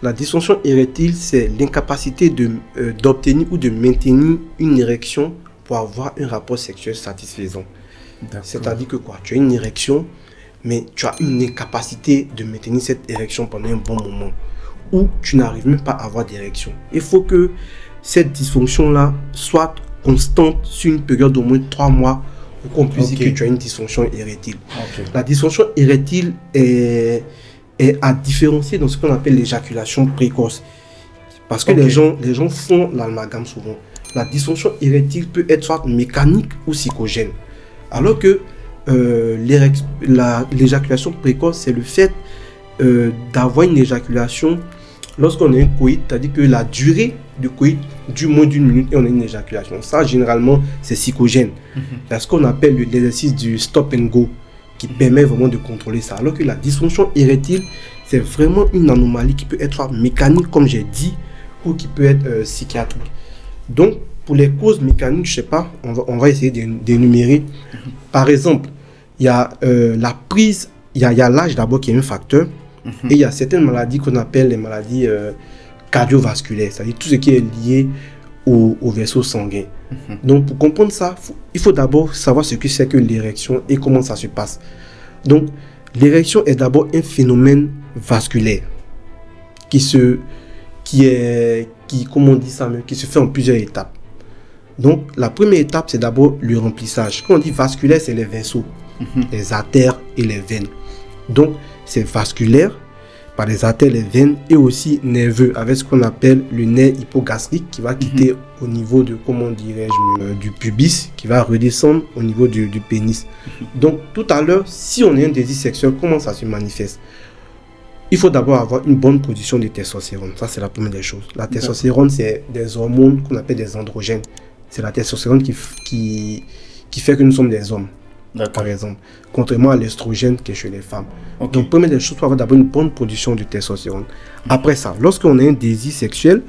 La dysfonction érectile, c'est l'incapacité d'obtenir ou de maintenir une érection pour avoir un rapport sexuel satisfaisant. C'est-à-dire que quoi? Tu as une érection, mais tu as une incapacité de maintenir cette érection pendant un bon moment, ou tu n'arrives même pas à avoir d'érection. Il faut que cette dysfonction-là soit constante sur une période d'au moins 3 mois pour qu'on puisse dire que tu as une dysfonction érectile. La dysfonction érectile est à différencier dans ce qu'on appelle l'éjaculation précoce. Parce que les gens font l'amalgame souvent. La dysfonction érectile peut être soit mécanique ou psychogène. Alors que l'éjaculation précoce, c'est le fait d'avoir une éjaculation lorsqu'on a un coït, c'est-à-dire que la durée du coït dure moins d'1 minute et on a une éjaculation. Ça, généralement, c'est psychogène. C'est ce qu'on appelle l'exercice du stop and go qui permet vraiment de contrôler ça. Alors que la dysfonction érectile, c'est vraiment une anomalie qui peut être soit mécanique, comme j'ai dit, ou qui peut être psychiatrique. Donc, pour les causes mécaniques, je ne sais pas, on va essayer d'énumérer. Par exemple, il y a la prise, il y a l'âge d'abord qui est un facteur, et il y a certaines maladies qu'on appelle les maladies cardiovasculaires, c'est-à-dire tout ce qui est lié au vaisseau sanguin. Donc, pour comprendre ça, il faut d'abord savoir ce que c'est que l'érection et comment ça se passe. Donc, l'érection est d'abord un phénomène vasculaire qui se fait en plusieurs étapes. Donc, la première étape, c'est d'abord le remplissage. Quand on dit vasculaire, c'est les vaisseaux, les artères et les veines. Donc, c'est vasculaire par les artères, les veines et aussi nerveux avec ce qu'on appelle le nerf hypogastrique qui va quitter au niveau de, comment dirais-je, du pubis, qui va redescendre au niveau du pénis. Donc, tout à l'heure, si on a un désir sexuel, comment ça se manifeste? Il faut d'abord avoir une bonne production de testostérone. Ça, c'est la première des choses. La testostérone, c'est des hormones qu'on appelle des androgènes. C'est la testostérone qui fait que nous sommes des hommes, par exemple, contrairement à l'estrogène qui est chez les femmes. Donc, première des choses, il faut avoir d'abord une bonne production de testostérone. Après ça, lorsqu'on a un désir sexuel,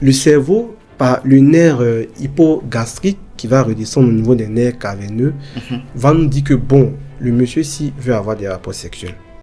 le cerveau, par le nerf hypogastrique qui va redescendre au niveau des nerfs caverneux, va nous dire que bon, le monsieur-ci veut avoir des rapports sexuels.